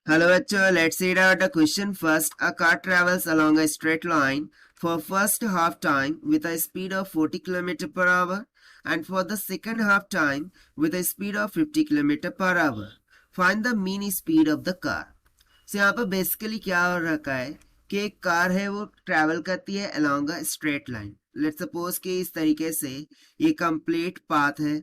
Hello bachcho, let's read out the question first. A car travels along a straight line for first half time with a speed of 40 km per hour and for the second half time with a speed of 50 km per hour. Find the mean speed of the car. So यहाँ पर basically क्या हो रखा है कि एक car है वो ट्रैवल करती है along a straight line. Let's suppose कि इस तरीके से ये कंप्लीट पाथ है,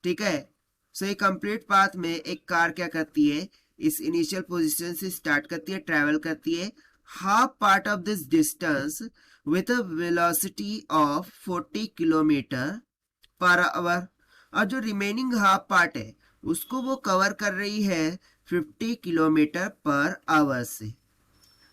ठीक है. सो ये कंप्लीट पाथ में एक कार क्या करती है, इस इनिशियल पोजीशन से स्टार्ट करती है, ट्रैवल करती है half part of this distance with a velocity of 40 kilometre per hour, और जो रिमेनिंग हाफ पार्ट है उसको वो कवर कर रही है 50 किलोमीटर पर आवर से.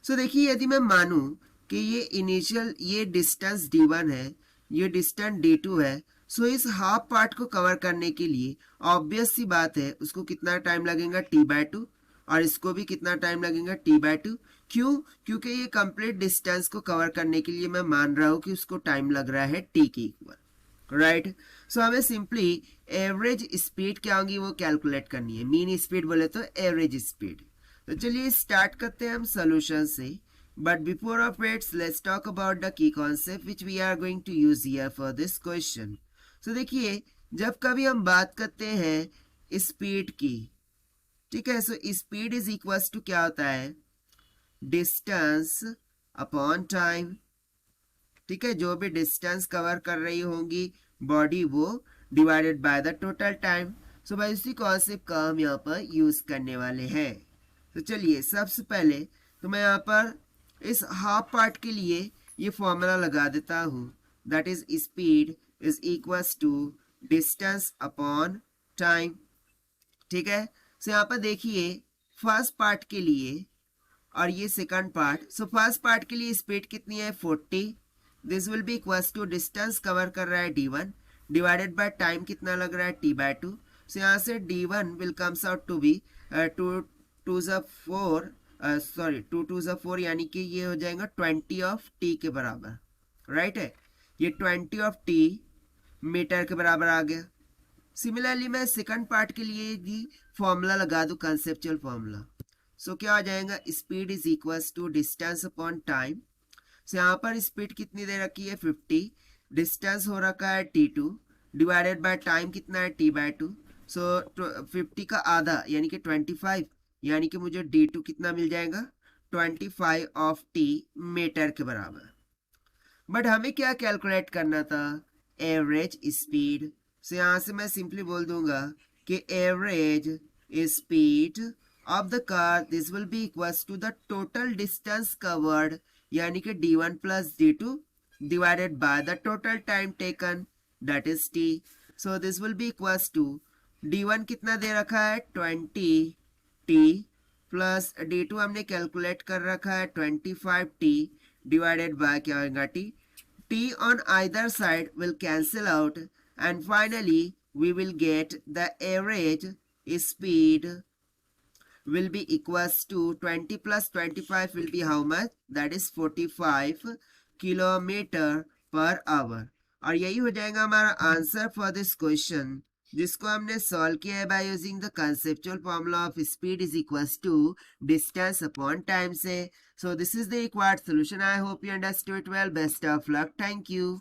सो देखिए, यदि मैं मानूं कि ये इनिशियल ये डिस्टेंस d1 है, ये डिस्टेंस d2 है, सो इस हाफ पार्ट को कवर करने के लिए ऑब्वियस सी बात है उसको कितना टाइम लगेगा t/2, और इसको भी कितना टाइम लगेगा t/2. क्यों? क्योंकि ये कंप्लीट डिस्टेंस को कवर करने के लिए मैं मान रहा हूं कि उसको टाइम लग रहा है t के इक्वल, राइट. सो हमें सिंपली एवरेज स्पीड क्या होगी वो कैलकुलेट करनी है. मीन स्पीड बोले तो एवरेज स्पीड. तो चलिए स्टार्ट करते हैं हम सोल्यूशन से. But before of it's let's talk about the key concept which we are going to use here for this question. So देखिए, जब कभी हम बात करते हैं स्पीड की, ठीक है, so speed is equal to क्या होता है, डिस्टेंस अपॉन टाइम. ठीक है, जो भी डिस्टेंस कवर कर रही होंगी बॉडी वो divided by the total time. So भाई इसी कॉन्सेप्ट का हम यहाँ पर यूज करने वाले हैं. तो चलिए सबसे पहले तो मैं यहाँ पर इस हाफ पार्ट के लिए ये फॉर्मूला लगा देता हूँ, that is speed is equals to distance upon time. ठीक है, सो यहाँ पर देखिए फर्स्ट पार्ट के लिए और ये second part. So first part के लिए स्पीड कितनी है 40. This will be equals to distance cover कर रहा है d1 डिवाइडेड बाय टाइम कितना लग रहा है t/2. सो यहाँ से d1 will comes out to be 2 2 ज़ा 4 यानी कि ये हो जाएगा 20 ऑफ t के बराबर, राइट है. ये 20 ऑफ t मीटर के बराबर आ गया. सिमिलरली मैं सेकंड पार्ट के लिए भी फॉर्मूला लगा दूं, कंसेप्चुअल फॉर्मूला. सो क्या आ जाएगा, speed is equals to distance upon time. So यहाँ पर स्पीड कितनी दे रखी है 50, डिस्टेंस हो रखा है t2 डिवाइडेड बाय टाइम कितना है t/2. सो 50 का आधा यानी कि 25, यानी कि मुझे d2 कितना मिल जाएगा 25 ऑफ t मीटर के बराबर. बट हमें क्या कैलकुलेट करना था, एवरेज स्पीड. सो यहाँ से मैं सिंपली बोल दूंगा कि average speed of the car this will be equals to the total distance covered यानी कि d1 plus d2 divided by the total time taken that is t. So this will be equals to d1 कितना दे रखा है 20t plus d2 हमने calculate कर रखा है 25t divided by क्या होगा t on either side will cancel out and finally we will get the average speed will be equals to 20 plus 25 will be how much, that is 45 kilometre per hour. और यही हो जाएगा हमारा answer for this question जिसको हमने solve किया है by using the conceptual formula of speed is equals to distance upon time से. So this is the required solution. I hope you understood it well. Best of luck. Thank you.